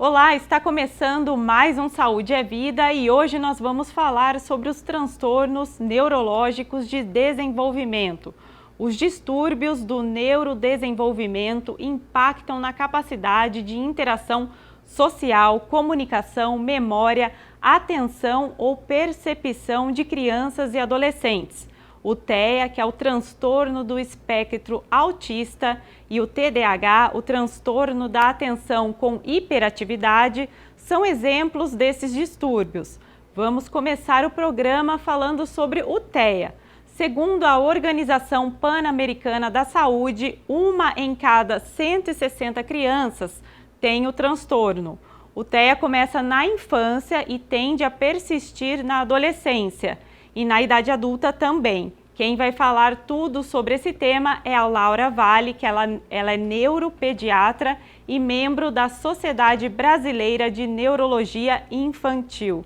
Olá, está começando mais um Saúde é Vida e hoje nós vamos falar sobre os transtornos neurológicos de desenvolvimento. Os distúrbios do neurodesenvolvimento impactam na capacidade de interação social, comunicação, memória, atenção ou percepção de crianças e adolescentes. O TEA, que é o transtorno do espectro autista, e o TDAH, o transtorno da atenção com hiperatividade, são exemplos desses distúrbios. Vamos começar o programa falando sobre o TEA. Segundo a Organização Pan-Americana da Saúde, uma em cada 160 crianças tem o transtorno. O TEA começa na infância e tende a persistir na adolescência e na idade adulta também. Quem vai falar tudo sobre esse tema é a Laura Vale, que ela é neuropediatra e membro da Sociedade Brasileira de Neurologia Infantil.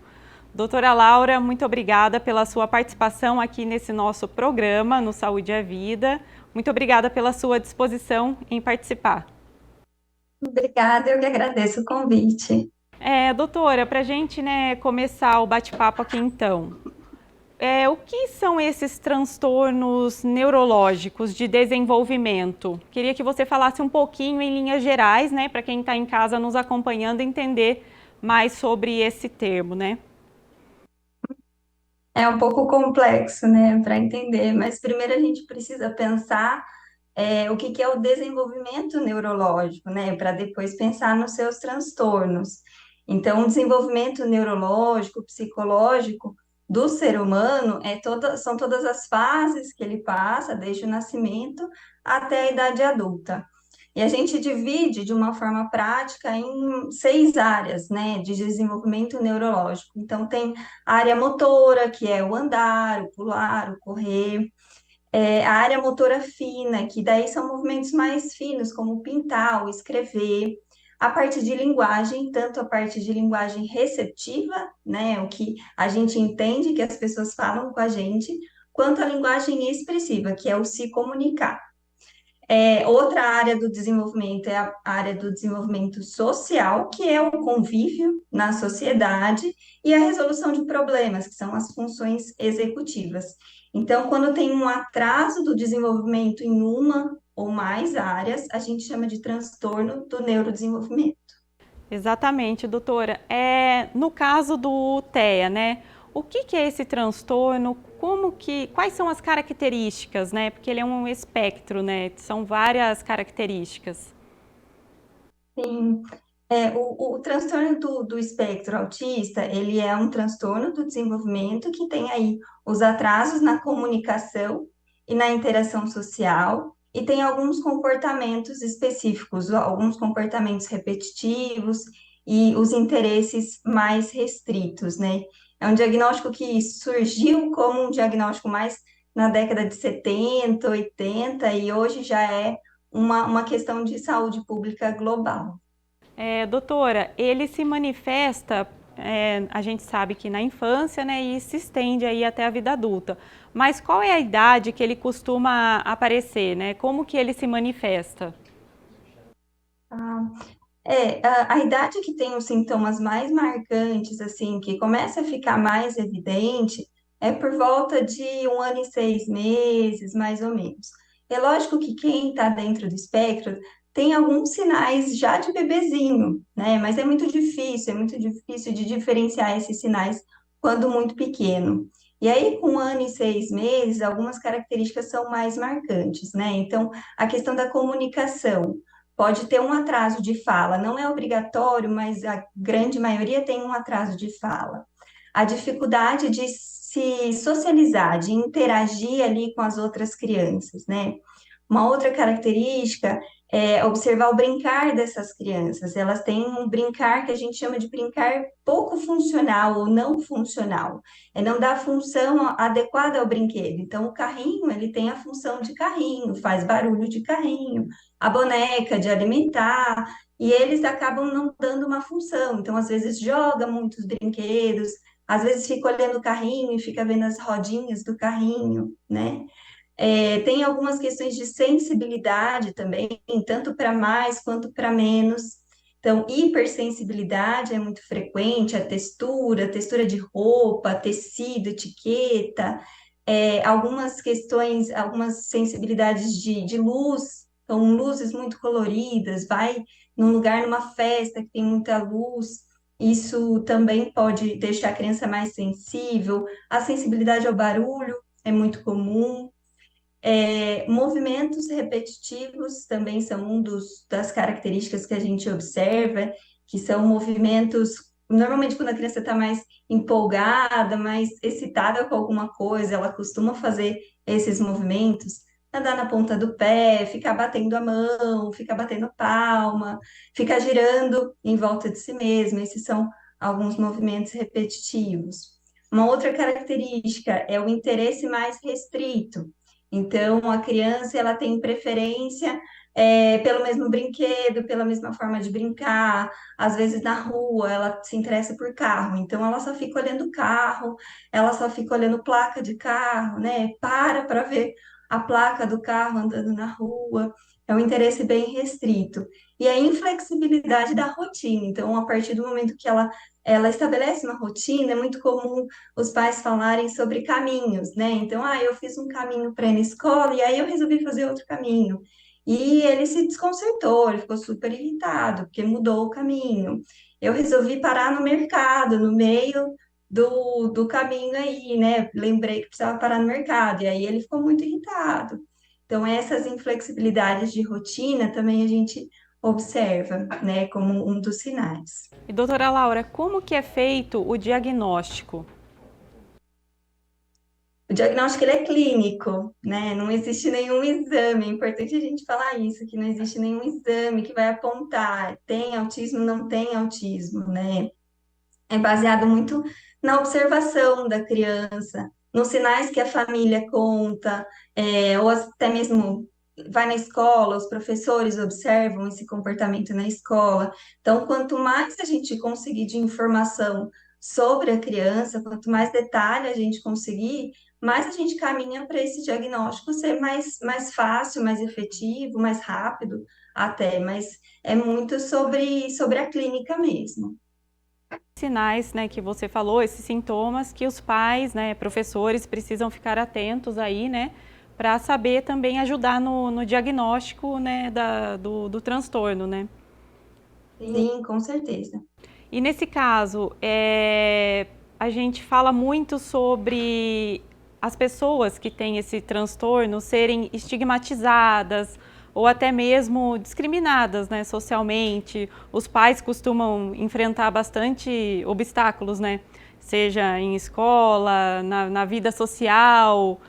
Doutora Laura, muito obrigada pela sua participação aqui nesse nosso programa, no Saúde é Vida. Muito obrigada pela sua disposição em participar. Obrigada, eu que agradeço o convite. Doutora, para a gente começar o bate-papo aqui então, o que são esses transtornos neurológicos de desenvolvimento? Queria que você falasse um pouquinho em linhas gerais, para quem está em casa nos acompanhando entender mais sobre esse termo, É um pouco complexo, para entender, mas primeiro a gente precisa pensar o que é o desenvolvimento neurológico, para depois pensar nos seus transtornos. Então, o desenvolvimento neurológico, psicológico do ser humano são todas as fases que ele passa, desde o nascimento até a idade adulta. E a gente divide de uma forma prática em 6 áreas, de desenvolvimento neurológico. Então, tem a área motora, que é o andar, o pular, o correr. A área motora fina, que daí são movimentos mais finos, como pintar ou escrever. A parte de linguagem, tanto a parte de linguagem receptiva, o que a gente entende que as pessoas falam com a gente, quanto a linguagem expressiva, que é o se comunicar. Outra área do desenvolvimento é a área do desenvolvimento social, que é o convívio na sociedade e a resolução de problemas, que são as funções executivas. Então, quando tem um atraso do desenvolvimento em uma ou mais áreas, a gente chama de transtorno do neurodesenvolvimento. Exatamente, doutora. No caso do TEA, o que é esse transtorno? Quais são as características, Porque ele é um espectro, São várias características. Sim, o transtorno do espectro autista, ele é um transtorno do desenvolvimento que tem aí os atrasos na comunicação e na interação social, e tem alguns comportamentos específicos, alguns comportamentos repetitivos e os interesses mais restritos, né? É um diagnóstico que surgiu como um diagnóstico mais na década de 70, 80, e hoje já é uma questão de saúde pública global. Doutora, ele se manifesta, a gente sabe que na infância, e se estende aí até a vida adulta. Mas qual é a idade que ele costuma aparecer, Como que ele se manifesta? Ah, a idade que tem os sintomas mais marcantes, assim, que começa a ficar mais evidente, é por volta de 1 ano e 6 meses, mais ou menos. É lógico que quem está dentro do espectro tem alguns sinais já de bebezinho, Mas é muito difícil de diferenciar esses sinais quando muito pequeno. E aí, com 1 ano e 6 meses, algumas características são mais marcantes, Então, a questão da comunicação. Pode ter um atraso de fala, não é obrigatório, mas a grande maioria tem um atraso de fala. A dificuldade de se socializar, de interagir ali com as outras crianças, Uma outra característica é observar o brincar dessas crianças. Elas têm um brincar que a gente chama de brincar pouco funcional ou não funcional. É não dar a função adequada ao brinquedo. Então, o carrinho, ele tem a função de carrinho, faz barulho de carrinho, a boneca de alimentar, e eles acabam não dando uma função. Então, às vezes, joga muitos brinquedos, às vezes fica olhando o carrinho e fica vendo as rodinhas do carrinho, tem algumas questões de sensibilidade também, tanto para mais quanto para menos. Então, hipersensibilidade é muito frequente, a textura de roupa, tecido, etiqueta, algumas questões, algumas sensibilidades de luz, então luzes muito coloridas, vai num lugar, numa festa que tem muita luz, isso também pode deixar a criança mais sensível. A sensibilidade ao barulho é muito comum. Movimentos repetitivos também são das características que a gente observa, que são movimentos, normalmente quando a criança está mais empolgada, mais excitada com alguma coisa, ela costuma fazer esses movimentos, andar na ponta do pé, ficar batendo a mão, ficar batendo palma, ficar girando em volta de si mesma. Esses são alguns movimentos repetitivos. Uma outra característica é o interesse mais restrito. Então, a criança ela tem preferência pelo mesmo brinquedo, pela mesma forma de brincar. Às vezes na rua ela se interessa por carro, então ela só fica olhando carro, ela só fica olhando placa de carro, né? Para ver a placa do carro andando na rua. É um interesse bem restrito. E a inflexibilidade da rotina. Então, a partir do momento que ela estabelece uma rotina, é muito comum os pais falarem sobre caminhos, né? Então, eu fiz um caminho para ir na escola e aí eu resolvi fazer outro caminho. E ele se desconcertou, ele ficou super irritado, porque mudou o caminho. Eu resolvi parar no mercado, no meio do caminho aí, né? Lembrei que precisava parar no mercado, e aí ele ficou muito irritado. Então, essas inflexibilidades de rotina também a gente observa, né, como um dos sinais. E doutora Laura, como que é feito o diagnóstico? O diagnóstico ele é clínico, né? Não existe nenhum exame. É importante a gente falar isso, que não existe nenhum exame que vai apontar tem autismo, não tem autismo, né? É baseado muito na observação da criança, nos sinais que a família conta, ou até mesmo vai na escola, os professores observam esse comportamento na escola. Então, quanto mais a gente conseguir de informação sobre a criança, quanto mais detalhe a gente conseguir, mais a gente caminha para esse diagnóstico ser mais fácil, mais efetivo, mais rápido até, mas é muito sobre a clínica mesmo. Sinais, né, que você falou, esses sintomas que os pais, né, professores precisam ficar atentos aí, né, para saber também ajudar no diagnóstico, né, do transtorno, né? Sim, com certeza. E nesse caso, a gente fala muito sobre as pessoas que têm esse transtorno serem estigmatizadas ou até mesmo discriminadas, né, socialmente. Os pais costumam enfrentar bastante obstáculos, né? Seja em escola, na vida social,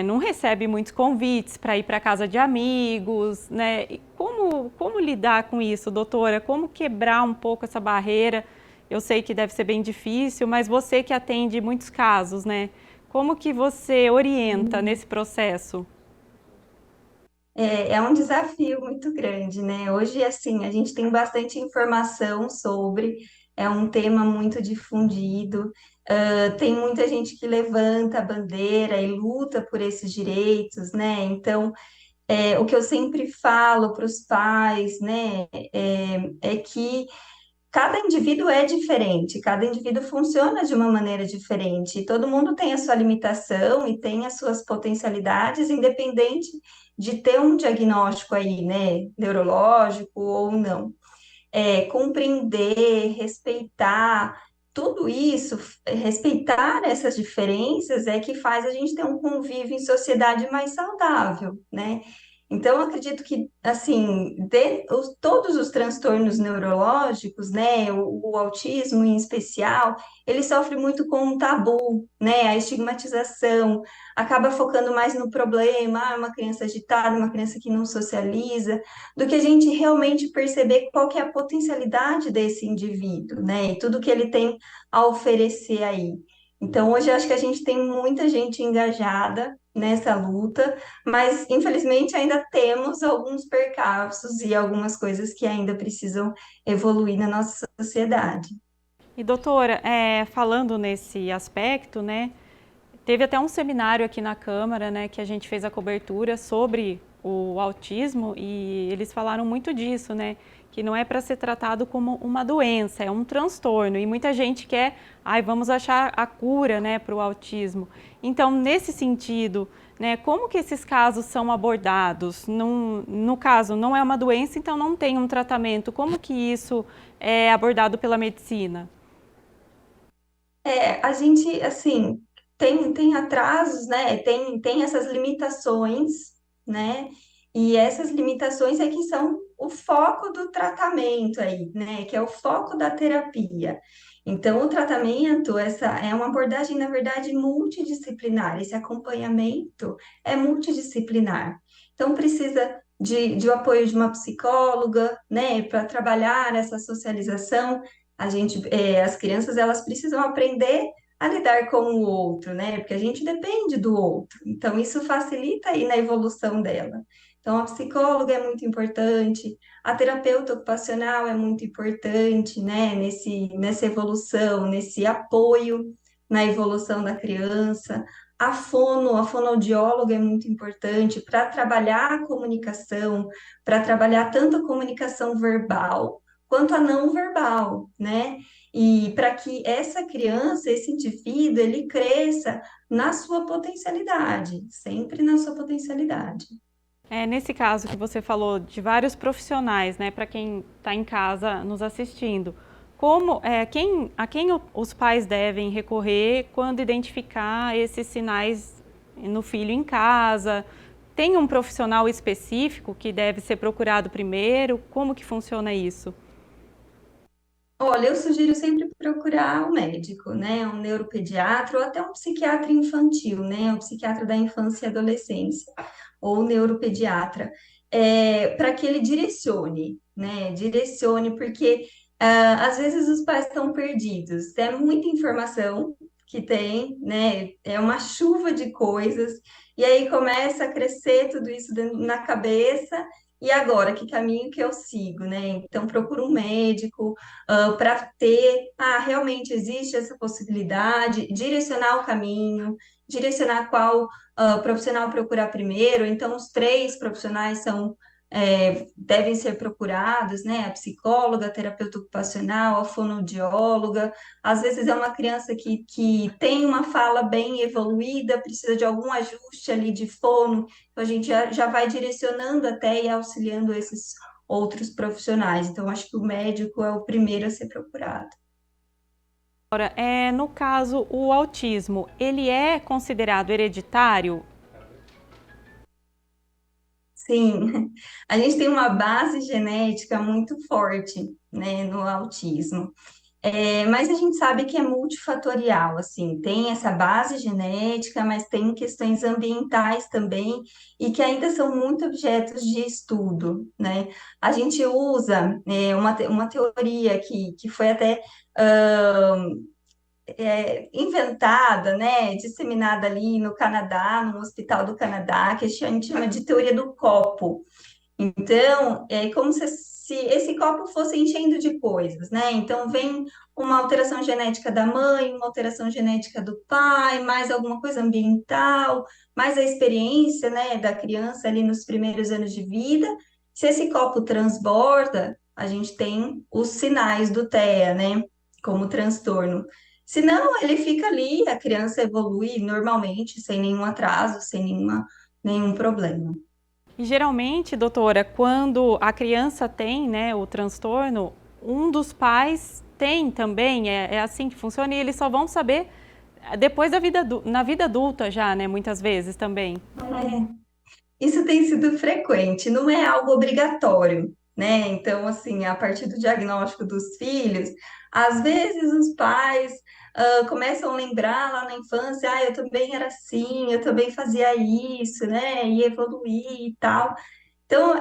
não recebe muitos convites para ir para casa de amigos, né? E como lidar com isso, doutora? Como quebrar um pouco essa barreira? Eu sei que deve ser bem difícil, mas você que atende muitos casos, né? Como que você orienta nesse processo? É um desafio muito grande, né? Hoje, assim, a gente tem bastante informação sobre, é um tema muito difundido, tem muita gente que levanta a bandeira e luta por esses direitos, né? Então, o que eu sempre falo para os pais, né, é que cada indivíduo é diferente, cada indivíduo funciona de uma maneira diferente. E todo mundo tem a sua limitação e tem as suas potencialidades, independente de ter um diagnóstico aí, né, neurológico ou não. Compreender, respeitar, tudo isso, respeitar essas diferenças é que faz a gente ter um convívio em sociedade mais saudável, né? Então, eu acredito que, assim, todos os transtornos neurológicos, né, o autismo em especial, ele sofre muito com um tabu, né, a estigmatização, acaba focando mais no problema, uma criança agitada, uma criança que não socializa, do que a gente realmente perceber qual que é a potencialidade desse indivíduo, né, e tudo que ele tem a oferecer aí. Então, hoje eu acho que a gente tem muita gente engajada nessa luta, mas infelizmente ainda temos alguns percalços e algumas coisas que ainda precisam evoluir na nossa sociedade. E doutora, falando nesse aspecto, né, teve até um seminário aqui na Câmara, né, que a gente fez a cobertura sobre o autismo e eles falaram muito disso, né? Que não é para ser tratado como uma doença, é um transtorno. E muita gente quer, vamos achar a cura, né, para o autismo. Então, nesse sentido, né, como que esses casos são abordados? No caso, não é uma doença, então não tem um tratamento. Como que isso é abordado pela medicina? A gente, assim, tem atrasos, né? Tem essas limitações, né? E essas limitações é que são o foco do tratamento aí, né? Que é o foco da terapia. Então, o tratamento, essa é uma abordagem, na verdade, multidisciplinar. Esse acompanhamento é multidisciplinar. Então, precisa de o apoio de uma psicóloga, né? Para trabalhar essa socialização. As crianças, elas precisam aprender a lidar com o outro, né? Porque a gente depende do outro. Então, isso facilita aí na evolução dela. Então, a psicóloga é muito importante, a terapeuta ocupacional é muito importante, né? Nessa evolução, nesse apoio na evolução da criança. A fonoaudióloga é muito importante para trabalhar a comunicação, para trabalhar tanto a comunicação verbal quanto a não verbal, né? E para que essa criança, esse indivíduo, ele cresça na sua potencialidade, sempre na sua potencialidade. Nesse caso que você falou de vários profissionais, né, para quem está em casa nos assistindo, a quem os pais devem recorrer quando identificar esses sinais no filho em casa? Tem um profissional específico que deve ser procurado primeiro? Como que funciona isso? Olha, eu sugiro sempre procurar um médico, né? Um neuropediatra ou até um psiquiatra infantil, né? Um psiquiatra da infância e adolescência, ou um neuropediatra, para que ele direcione, né? Direcione, porque às vezes os pais estão perdidos. É muita informação que tem, né? É uma chuva de coisas, e aí começa a crescer tudo isso na cabeça. E agora, que caminho que eu sigo, né? Então, procura um médico, para ter, realmente existe essa possibilidade, direcionar o caminho, direcionar qual profissional procurar primeiro. Então, os três profissionais devem ser procurados, né? A psicóloga, a terapeuta ocupacional, a fonoaudióloga. Às vezes é uma criança que tem uma fala bem evoluída, precisa de algum ajuste ali de fono, então a gente já vai direcionando até e auxiliando esses outros profissionais. Então, acho que o médico é o primeiro a ser procurado. Agora, no caso, o autismo, ele é considerado hereditário? Sim, a gente tem uma base genética muito forte, né, no autismo. Mas a gente sabe que é multifatorial, assim, tem essa base genética, mas tem questões ambientais também, e que ainda são muito objetos de estudo, né? A gente usa uma teoria que foi até inventada, né, disseminada ali no Canadá, no Hospital do Canadá, que a gente chama de teoria do copo. Então, é como se esse copo fosse enchendo de coisas, né? Então, vem uma alteração genética da mãe, uma alteração genética do pai, mais alguma coisa ambiental, mais a experiência, né, da criança ali nos primeiros anos de vida. Se esse copo transborda, a gente tem os sinais do TEA, né, como transtorno. Se não, ele fica ali, a criança evolui normalmente, sem nenhum atraso, sem nenhum problema. E geralmente, doutora, quando a criança tem, né, o transtorno, um dos pais tem também, é assim que funciona, e eles só vão saber depois na vida adulta já, né, muitas vezes também. Isso tem sido frequente, não é algo obrigatório, né? Então, assim, a partir do diagnóstico dos filhos, às vezes os pais começam a lembrar lá na infância, eu também era assim, eu também fazia isso, né? E evoluí e tal. Então,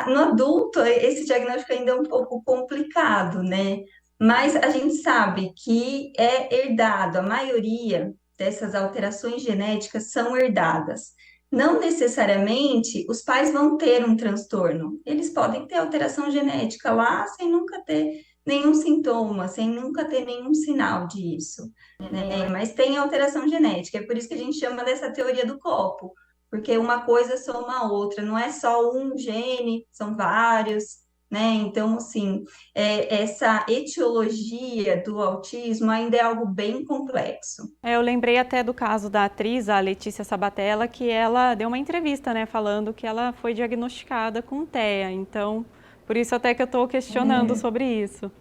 no adulto, esse diagnóstico ainda é um pouco complicado, né? Mas a gente sabe que é herdado, a maioria dessas alterações genéticas são herdadas. Não necessariamente os pais vão ter um transtorno, eles podem ter alteração genética lá sem nunca ter nenhum sintoma, sem nunca ter nenhum sinal disso, né? Mas tem alteração genética, é por isso que a gente chama dessa teoria do copo, porque uma coisa soma a outra, não é só um gene, são vários, né? Então, assim, essa etiologia do autismo ainda é algo bem complexo. Eu lembrei até do caso da atriz, a Letícia Sabatella, que ela deu uma entrevista, né, falando que ela foi diagnosticada com TEA. Então, por isso até que eu estou questionando sobre isso.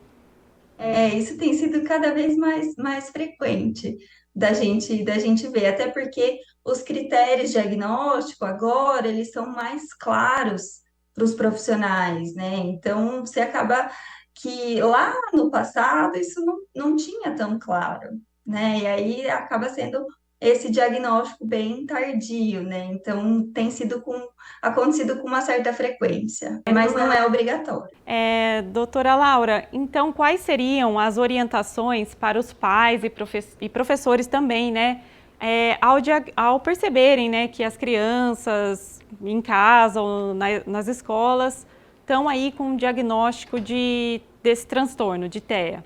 Isso tem sido cada vez mais frequente da gente ver, até porque os critérios diagnósticos agora, eles são mais claros para os profissionais, né? Então, você acaba que lá no passado isso não tinha tão claro, né? E aí acaba sendo esse diagnóstico bem tardio, né? Então, acontecido com uma certa frequência, mas não é obrigatório. Doutora Laura, então quais seriam as orientações para os pais e professores também, né, ao perceberem, né, que as crianças em casa ou nas escolas estão aí com um diagnóstico desse transtorno de TEA?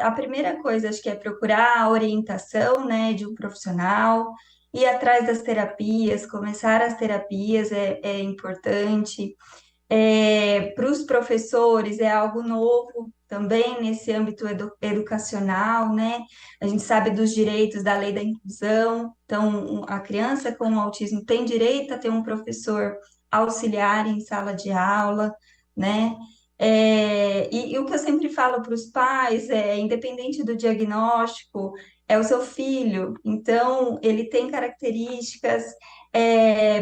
A primeira coisa, acho que é procurar a orientação, né, de um profissional, ir atrás das terapias, começar as terapias é importante. Para os professores é algo novo também nesse âmbito educacional, né? A gente sabe dos direitos da lei da inclusão, então a criança com autismo tem direito a ter um professor auxiliar em sala de aula, né? E o que eu sempre falo para os pais independente do diagnóstico, é o seu filho, então ele tem características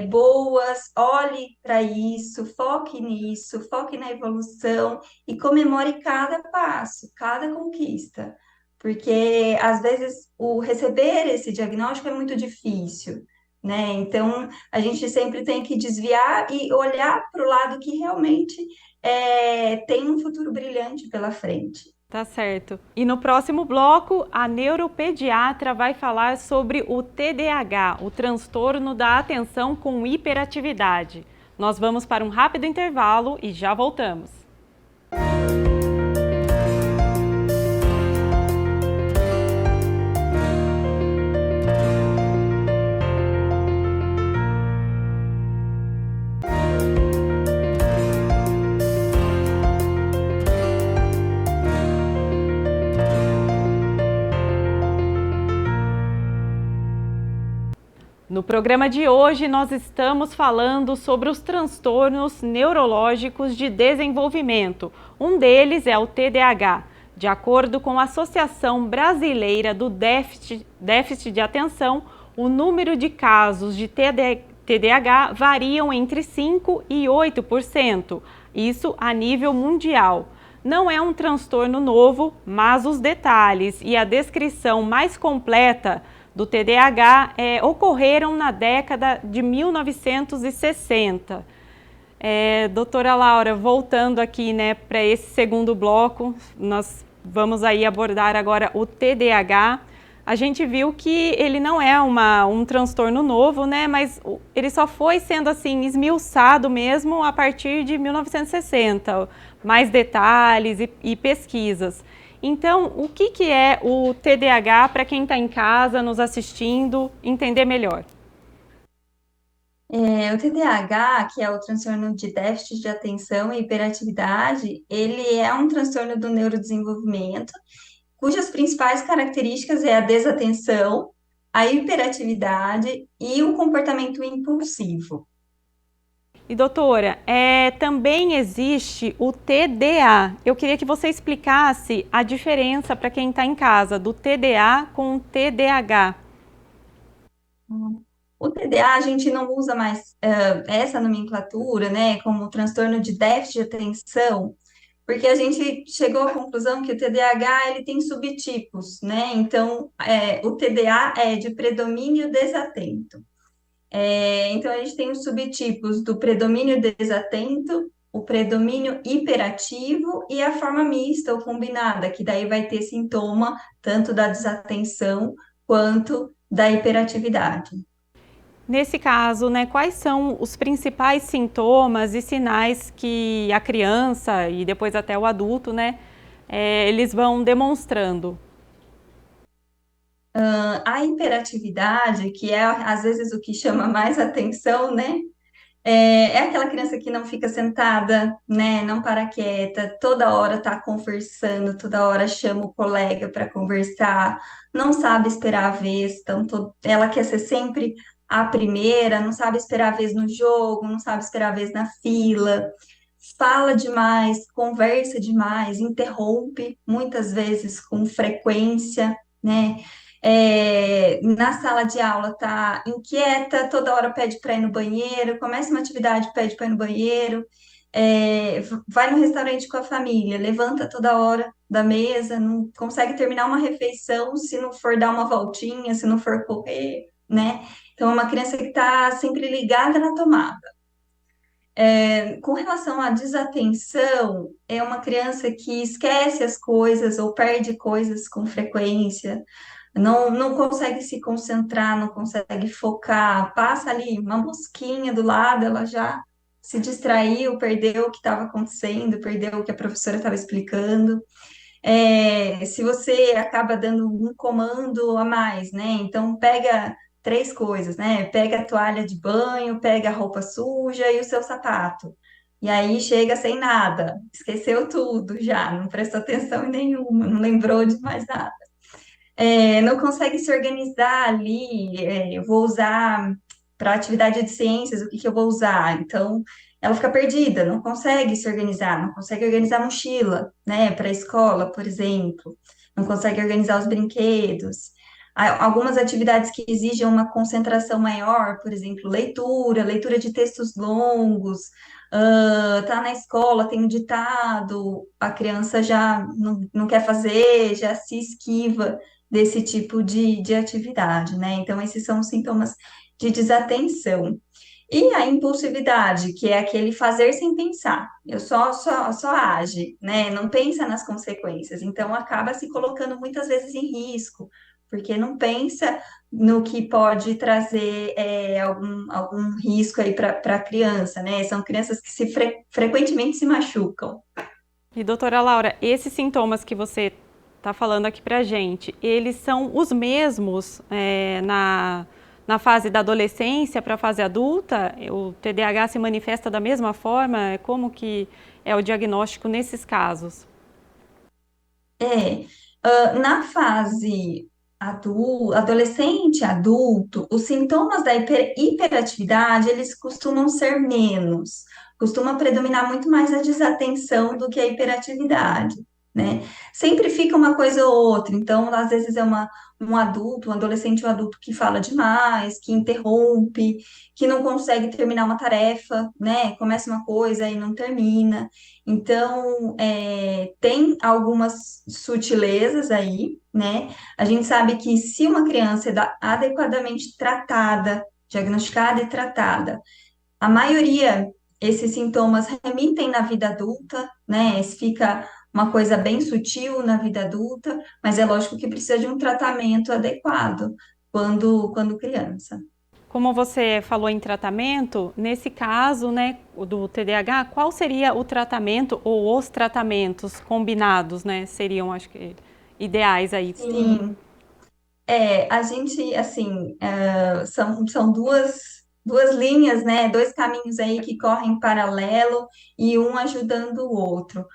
boas, olhe para isso, foque na evolução e comemore cada passo, cada conquista, porque às vezes o receber esse diagnóstico é muito difícil, né? Então a gente sempre tem que desviar e olhar para o lado que realmente tem um futuro brilhante pela frente. Tá certo. E no próximo bloco, a neuropediatra vai falar sobre o TDAH, o transtorno da atenção com hiperatividade. Nós vamos para um rápido intervalo e já voltamos. No programa de hoje, nós estamos falando sobre os transtornos neurológicos de desenvolvimento. Um deles é o TDAH. De acordo com a Associação Brasileira do Déficit de Atenção, o número de casos de TDAH variam entre 5% e 8%, isso a nível mundial. Não é um transtorno novo, mas os detalhes e a descrição mais completa do TDAH ocorreram na década de 1960. Doutora Laura, voltando aqui, né, para esse segundo bloco, nós vamos aí abordar agora o TDAH. A gente viu que ele não é um transtorno novo, né, mas ele só foi sendo assim esmiuçado mesmo a partir de 1960, mais detalhes e pesquisas. Então, o que é o TDAH para quem está em casa, nos assistindo, entender melhor? O TDAH, que é o transtorno de déficit de atenção e hiperatividade, ele é um transtorno do neurodesenvolvimento, cujas principais características é a desatenção, a hiperatividade e o comportamento impulsivo. E doutora, também existe o TDA. Eu queria que você explicasse a diferença para quem está em casa do TDA com o TDAH. O TDA, a gente não usa mais essa nomenclatura, né, como transtorno de déficit de atenção, porque a gente chegou à conclusão que o TDAH ele tem subtipos, né? Então, o TDA é de predomínio desatento. Então, a gente tem os subtipos do predomínio desatento, o predomínio hiperativo e a forma mista ou combinada, que daí vai ter sintoma tanto da desatenção quanto da hiperatividade. Nesse caso, né, quais são os principais sintomas e sinais que a criança e depois até o adulto, né, eles vão demonstrando? A hiperatividade, que é às vezes o que chama mais atenção, né? É aquela criança que não fica sentada, né? Não para quieta, toda hora tá conversando, toda hora chama o colega para conversar, não sabe esperar a vez, então ela quer ser sempre a primeira, não sabe esperar a vez no jogo, não sabe esperar a vez na fila, fala demais, conversa demais, interrompe muitas vezes com frequência, né? Na sala de aula tá inquieta, toda hora pede para ir no banheiro, começa uma atividade, pede para ir no banheiro, vai no restaurante com a família, levanta toda hora da mesa, não consegue terminar uma refeição se não for dar uma voltinha, se não for correr, né? Então, é uma criança que está sempre ligada na tomada. Com relação à desatenção, é uma criança que esquece as coisas ou perde coisas com frequência, não consegue se concentrar, não consegue focar, passa ali uma mosquinha do lado, ela já se distraiu, perdeu o que estava acontecendo, perdeu o que a professora estava explicando. Se você acaba dando um comando a mais, né? Então, pega três coisas, né? Pega a toalha de banho, pega a roupa suja e o seu sapato. E aí chega sem nada, esqueceu tudo já, não prestou atenção em nenhuma, não lembrou de mais nada. Não consegue se organizar ali, eu vou usar para atividade de ciências, o que que eu vou usar? Então, ela fica perdida, não consegue se organizar, não consegue organizar a mochila, né, para a escola, por exemplo, não consegue organizar os brinquedos. Algumas atividades que exigem uma concentração maior, por exemplo, leitura de textos longos, tá na escola, tem um ditado, a criança já não quer fazer, já se esquiva desse tipo de atividade, né? Então, esses são os sintomas de desatenção. E a impulsividade, que é aquele fazer sem pensar. Eu só age, né? Não pensa nas consequências. Então, acaba se colocando muitas vezes em risco, porque não pensa no que pode trazer algum risco aí para a criança, né? São crianças que frequentemente se machucam. E doutora Laura, esses sintomas que você está falando aqui pra gente, eles são os mesmos na fase da adolescência para a fase adulta? O TDAH se manifesta da mesma forma? Como que é o diagnóstico nesses casos? É, Na fase adolescente, adulto, os sintomas da hiperatividade, eles costumam ser menos, costuma predominar muito mais a desatenção do que a hiperatividade, né? Sempre fica uma coisa ou outra, então, às vezes um adulto, um adolescente ou um adulto que fala demais, que interrompe, que não consegue terminar uma tarefa, né? Começa uma coisa e não termina. Então, tem algumas sutilezas aí, né? A gente sabe que se uma criança é adequadamente tratada, diagnosticada e tratada, a maioria, esses sintomas remitem na vida adulta, né? Fica uma coisa bem sutil na vida adulta, mas é lógico que precisa de um tratamento adequado quando criança. Como você falou em tratamento, nesse caso, né, do TDAH, qual seria o tratamento ou os tratamentos combinados, né? Seriam, acho que, ideais aí. Sim. A gente, assim, são duas linhas, né? Dois caminhos aí que correm em paralelo e um ajudando o outro.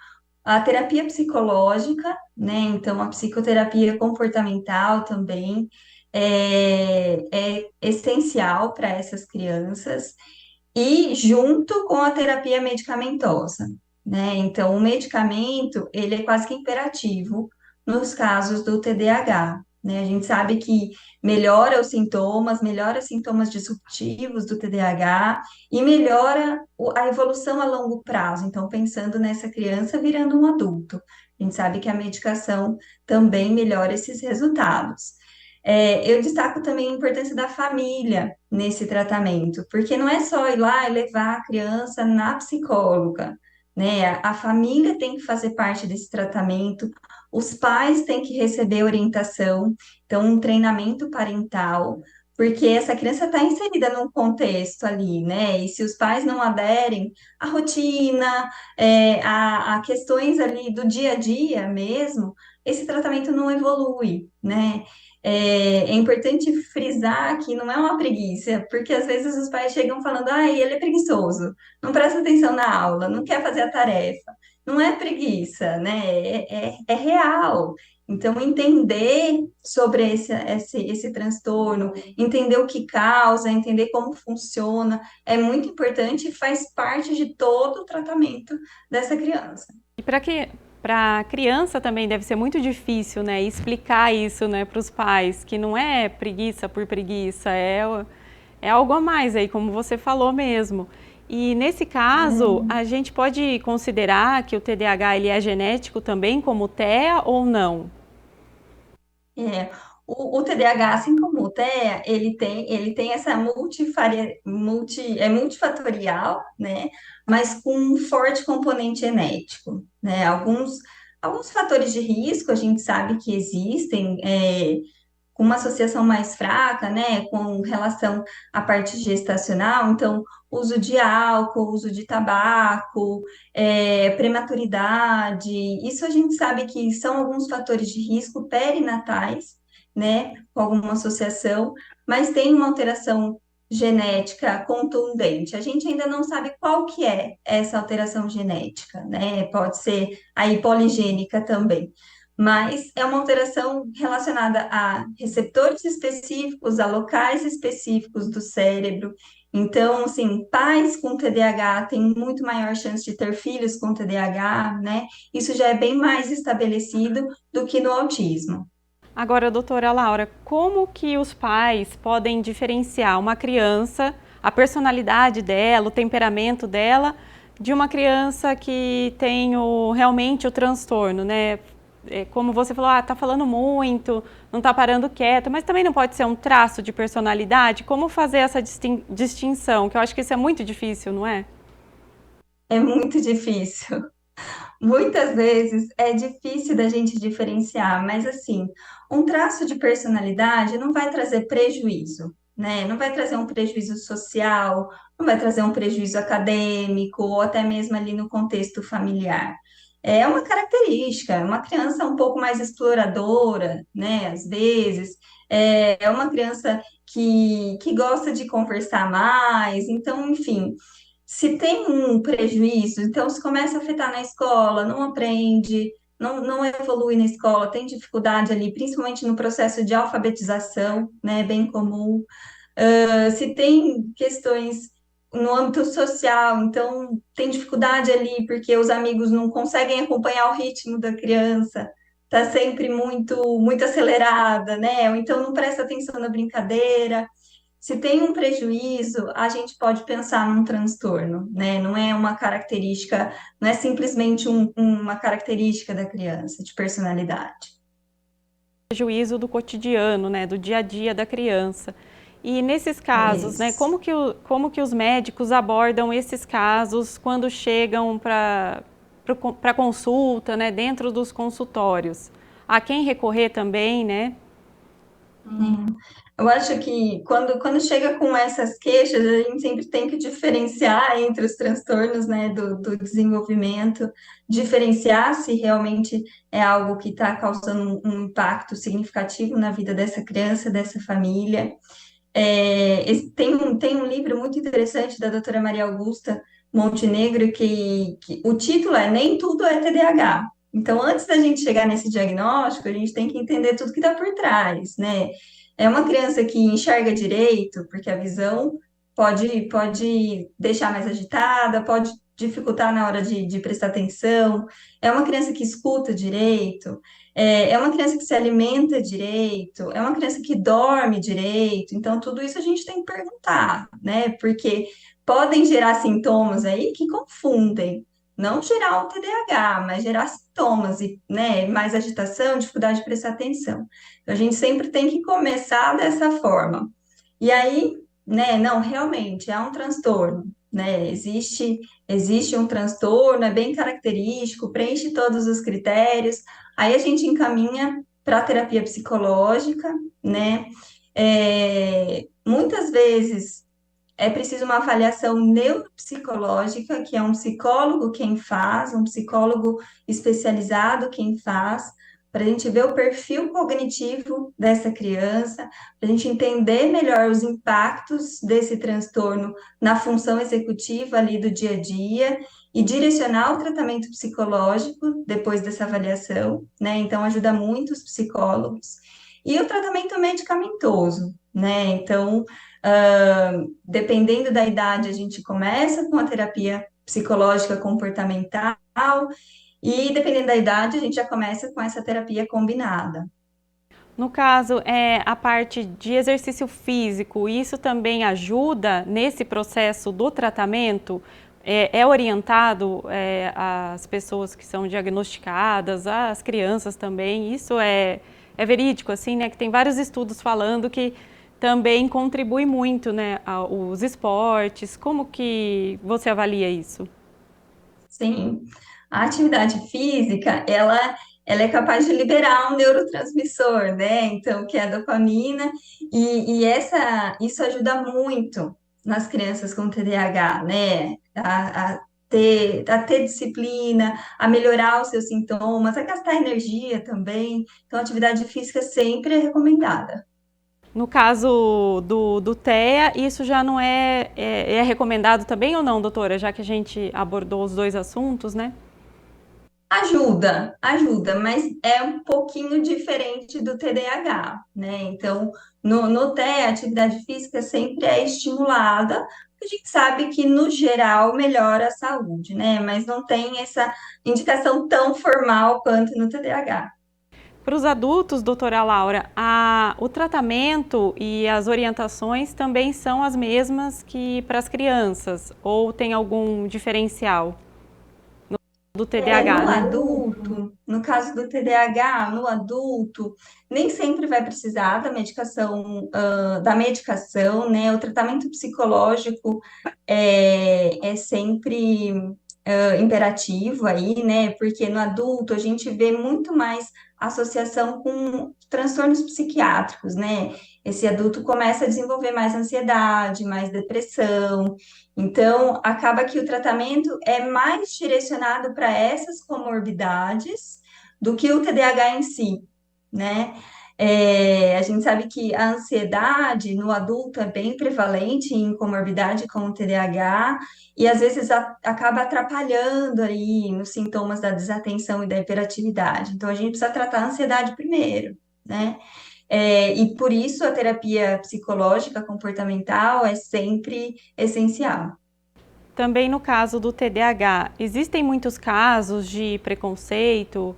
A terapia psicológica, né? Então, a psicoterapia comportamental também é essencial para essas crianças e junto com a terapia medicamentosa, né? Então, o medicamento, ele é quase que imperativo nos casos do TDAH, né? A gente sabe que melhora os sintomas disruptivos do TDAH e melhora a evolução a longo prazo. Então, pensando nessa criança virando um adulto, a gente sabe que a medicação também melhora esses resultados. Eu destaco também a importância da família nesse tratamento, porque não é só ir lá e levar a criança na psicóloga, né? A família tem que fazer parte desse tratamento, os pais têm que receber orientação, então um treinamento parental, porque essa criança está inserida num contexto ali, né? E se os pais não aderem à rotina, a questões ali do dia a dia mesmo, esse tratamento não evolui, né? É importante frisar que não é uma preguiça, porque às vezes os pais chegam falando, ah, ele é preguiçoso, não presta atenção na aula, não quer fazer a tarefa. Não é preguiça, né? É real. Então, entender sobre esse transtorno, entender o que causa, entender como funciona, é muito importante e faz parte de todo o tratamento dessa criança. E para a criança também deve ser muito difícil, né, explicar isso, né, para os pais, que não é preguiça por preguiça, é algo a mais aí, como você falou mesmo. E nesse caso, a gente pode considerar que o TDAH ele é genético também, como o TEA, ou não? É, o TDAH, assim como o TEA, ele tem essa multifatorial, né? Mas com um forte componente genético, né? Alguns fatores de risco a gente sabe que existem, com uma associação mais fraca, né? Com relação à parte gestacional, então, uso de álcool, uso de tabaco, prematuridade, isso a gente sabe que são alguns fatores de risco perinatais, né, com alguma associação, mas tem uma alteração genética contundente. A gente ainda não sabe qual que é essa alteração genética, né? Pode ser aí poligênica também. Mas é uma alteração relacionada a receptores específicos, a locais específicos do cérebro. Então, assim, pais com TDAH têm muito maior chance de ter filhos com TDAH, né? Isso já é bem mais estabelecido do que no autismo. Agora, doutora Laura, como que os pais podem diferenciar uma criança, a personalidade dela, o temperamento dela, de uma criança que tem realmente o transtorno, né? Como você falou, tá falando muito, não tá parando quieto, mas também não pode ser um traço de personalidade? Como fazer essa distinção? Que eu acho que isso é muito difícil, não é? É muito difícil. Muitas vezes é difícil da gente diferenciar, mas assim, um traço de personalidade não vai trazer prejuízo, né? Não vai trazer um prejuízo social, não vai trazer um prejuízo acadêmico, ou até mesmo ali no contexto familiar. É uma característica, é uma criança um pouco mais exploradora, né? Às vezes, é uma criança que gosta de conversar mais, então, enfim. Se tem um prejuízo, então se começa a afetar na escola, não aprende, não evolui na escola, tem dificuldade ali, principalmente no processo de alfabetização, né, bem comum. Se tem questões no âmbito social, então tem dificuldade ali porque os amigos não conseguem acompanhar o ritmo da criança, está sempre muito acelerada, né? Ou então não presta atenção na brincadeira. Se tem um prejuízo, a gente pode pensar num transtorno, né? Não é uma característica, não é simplesmente uma característica da criança, de personalidade. Prejuízo do cotidiano, né, do dia a dia da criança. E nesses É casos, né, isso. como que os médicos abordam esses casos quando chegam para consulta, né, dentro dos consultórios? A quem recorrer também, né? Eu acho que quando chega com essas queixas, a gente sempre tem que diferenciar entre os transtornos, né, do desenvolvimento, diferenciar se realmente é algo que está causando um impacto significativo na vida dessa criança, dessa família. Tem um livro muito interessante da doutora Maria Augusta Montenegro que o título é Nem Tudo é TDAH. Então, antes da gente chegar nesse diagnóstico, a gente tem que entender tudo que está por trás, né? É uma criança que enxerga direito, porque a visão pode deixar mais agitada, pode dificultar na hora de prestar atenção. É uma criança que escuta direito, é uma criança que se alimenta direito, é uma criança que dorme direito. Então, tudo isso a gente tem que perguntar, né? Porque podem gerar sintomas aí que confundem. Não gerar o TDAH, mas gerar sintomas e, né, mais agitação, dificuldade de prestar atenção. Então, a gente sempre tem que começar dessa forma. E aí, né, não, realmente é um transtorno, né? Existe um transtorno, é bem característico, preenche todos os critérios. Aí a gente encaminha para a terapia psicológica, né? Muitas vezes é preciso uma avaliação neuropsicológica, que é um psicólogo quem faz, um psicólogo especializado quem faz, para a gente ver o perfil cognitivo dessa criança, para a gente entender melhor os impactos desse transtorno na função executiva ali do dia a dia e direcionar o tratamento psicológico depois dessa avaliação, né? Então, ajuda muito os psicólogos. E o tratamento medicamentoso, né? Então, dependendo da idade, a gente começa com a terapia psicológica comportamental e dependendo da idade, a gente já começa com essa terapia combinada. No caso, a parte de exercício físico, isso também ajuda nesse processo do tratamento? É orientado às pessoas que são diagnosticadas, às crianças também? Isso é verídico, assim, né? Que tem vários estudos falando que também contribui muito, né, os esportes. Como que você avalia isso? Sim, a atividade física, ela é capaz de liberar um neurotransmissor, né? Então, que é a dopamina, isso ajuda muito nas crianças com TDAH, né? A ter disciplina, a melhorar os seus sintomas, a gastar energia também. Então, a atividade física sempre é recomendada. No caso do TEA, isso já não é recomendado também ou não, doutora? Já que a gente abordou os dois assuntos, né? Ajuda, mas é um pouquinho diferente do TDAH, né? Então, no TEA, a atividade física sempre é estimulada, a gente sabe que, no geral, melhora a saúde, né? Mas não tem essa indicação tão formal quanto no TDAH. Para os adultos, doutora Laura, o tratamento e as orientações também são as mesmas que para as crianças? Ou tem algum diferencial do TDAH, No né? adulto, no caso do TDAH, no adulto, nem sempre vai precisar da medicação, né? O tratamento psicológico é sempre imperativo aí, né? Porque no adulto a gente vê muito mais associação com transtornos psiquiátricos, né? Esse adulto começa a desenvolver mais ansiedade, mais depressão. Então, acaba que o tratamento é mais direcionado para essas comorbidades do que o TDAH em si, né? A gente sabe que a ansiedade no adulto é bem prevalente em comorbidade com o TDAH e às vezes acaba atrapalhando aí nos sintomas da desatenção e da hiperatividade. Então, a gente precisa tratar a ansiedade primeiro, né? E por isso a terapia psicológica comportamental é sempre essencial. Também no caso do TDAH, existem muitos casos de preconceito,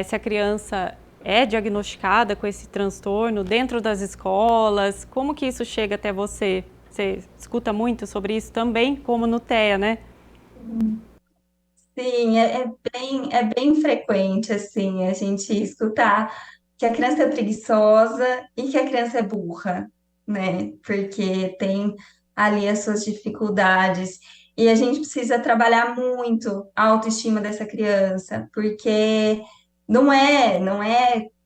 se a criança é diagnosticada com esse transtorno dentro das escolas, como que isso chega até você? Você escuta muito sobre isso também, como no TEA, né? Sim, é bem frequente, assim, a gente escutar que a criança é preguiçosa e que a criança é burra, né? Porque tem ali as suas dificuldades. E a gente precisa trabalhar muito a autoestima dessa criança, porque não é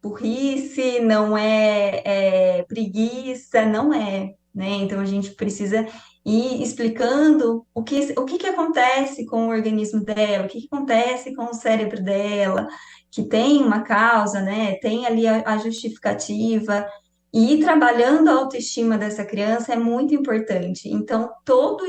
burrice, não é preguiça, não é, né? Então a gente precisa e explicando o que acontece com o organismo dela, o que acontece com o cérebro dela, que tem uma causa, né? Tem ali a justificativa, e ir trabalhando a autoestima dessa criança é muito importante. Então, todo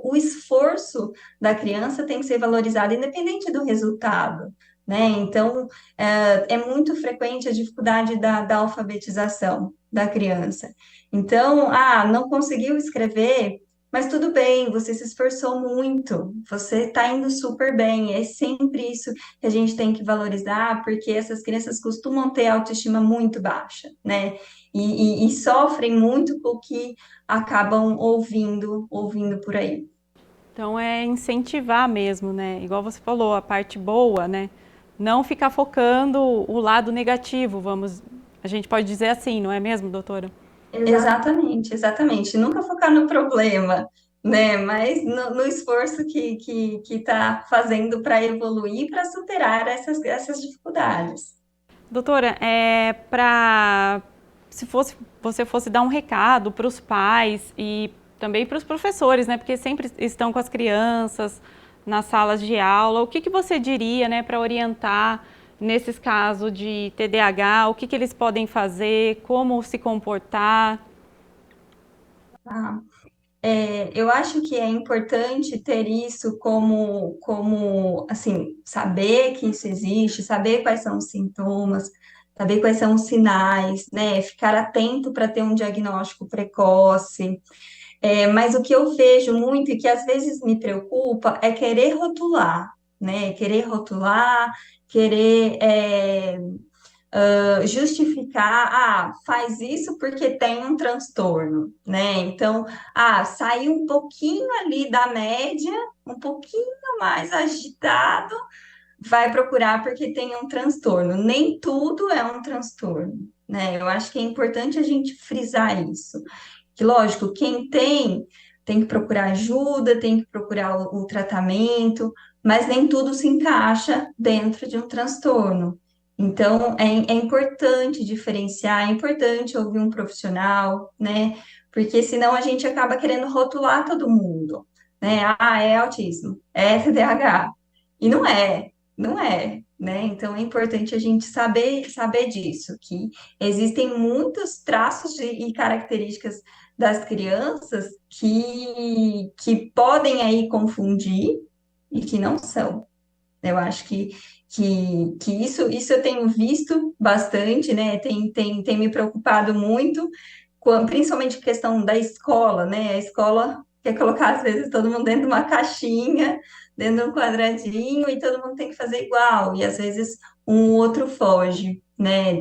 o esforço da criança tem que ser valorizado, independente do resultado. Né? Então, é muito frequente a dificuldade da alfabetização da criança. Então, não conseguiu escrever, mas tudo bem, você se esforçou muito, você está indo super bem. É sempre isso que a gente tem que valorizar, porque essas crianças costumam ter autoestima muito baixa, né? E sofrem muito com o que acabam ouvindo por aí. Então é incentivar mesmo, né? Igual você falou, a parte boa, né? Não ficar focando o lado negativo, a gente pode dizer assim, não é mesmo, doutora? Exatamente, exatamente. Nunca focar no problema, né? Mas no esforço que está fazendo para evoluir, para superar essas dificuldades. Doutora, se você fosse dar um recado para os pais e também para os professores, né? Porque sempre estão com as crianças nas salas de aula, o que você diria, né, para orientar nesses casos de TDAH? O que eles podem fazer? Como se comportar? Ah, eu acho que é importante ter isso assim, saber que isso existe, saber quais são os sintomas, saber quais são os sinais, né? Ficar atento para ter um diagnóstico precoce. Mas o que eu vejo muito e que às vezes me preocupa é querer rotular, né? Querer rotular, querer justificar, faz isso porque tem um transtorno, né? Então, saiu um pouquinho ali da média, um pouquinho mais agitado, vai procurar porque tem um transtorno. Nem tudo é um transtorno, né? Eu acho que é importante a gente frisar isso. Que, lógico, quem tem que procurar ajuda, tem que procurar o tratamento, mas nem tudo se encaixa dentro de um transtorno. Então, é importante diferenciar, é importante ouvir um profissional, né? Porque senão a gente acaba querendo rotular todo mundo, né? Ah, é autismo, é TDAH. E não é, né? Então, é importante a gente saber disso, que existem muitos traços e características das crianças que podem aí confundir e que não são. Eu acho que isso eu tenho visto bastante, né? Tem me preocupado muito, principalmente a questão da escola, né? A escola quer colocar, às vezes, todo mundo dentro de uma caixinha, dentro de um quadradinho, e todo mundo tem que fazer igual, e às vezes um outro foge, né?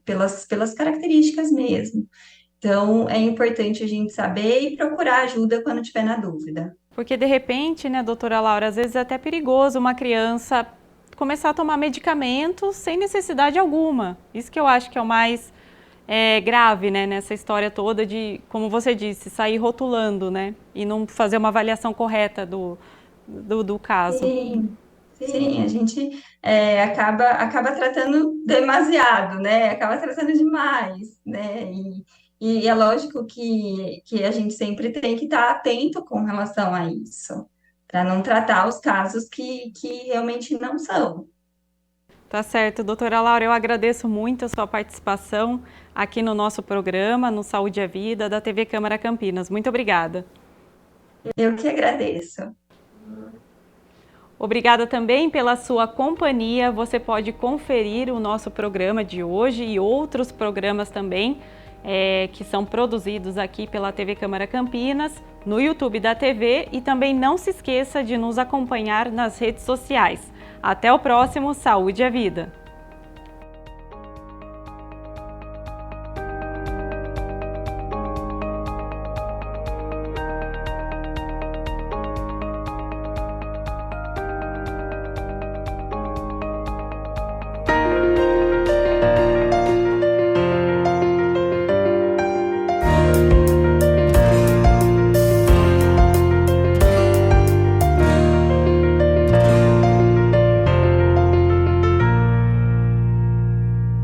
Pelas características mesmo. Então, é importante a gente saber e procurar ajuda quando tiver na dúvida. Porque de repente, né, doutora Laura, às vezes é até perigoso uma criança começar a tomar medicamentos sem necessidade alguma. Isso que eu acho que é o mais grave, né, nessa história toda de, como você disse, sair rotulando, né, e não fazer uma avaliação correta do caso. Sim, a gente acaba tratando demasiado, né? Acaba tratando demais, né? E é lógico que a gente sempre tem que estar atento com relação a isso, para não tratar os casos que realmente não são. Tá certo, doutora Laura, eu agradeço muito a sua participação aqui no nosso programa, no Saúde e a Vida, da TV Câmara Campinas. Muito obrigada. Eu que agradeço. Obrigada também pela sua companhia. Você pode conferir o nosso programa de hoje e outros programas também que são produzidos aqui pela TV Câmara Campinas, no YouTube da TV, e também não se esqueça de nos acompanhar nas redes sociais. Até o próximo Saúde e a Vida!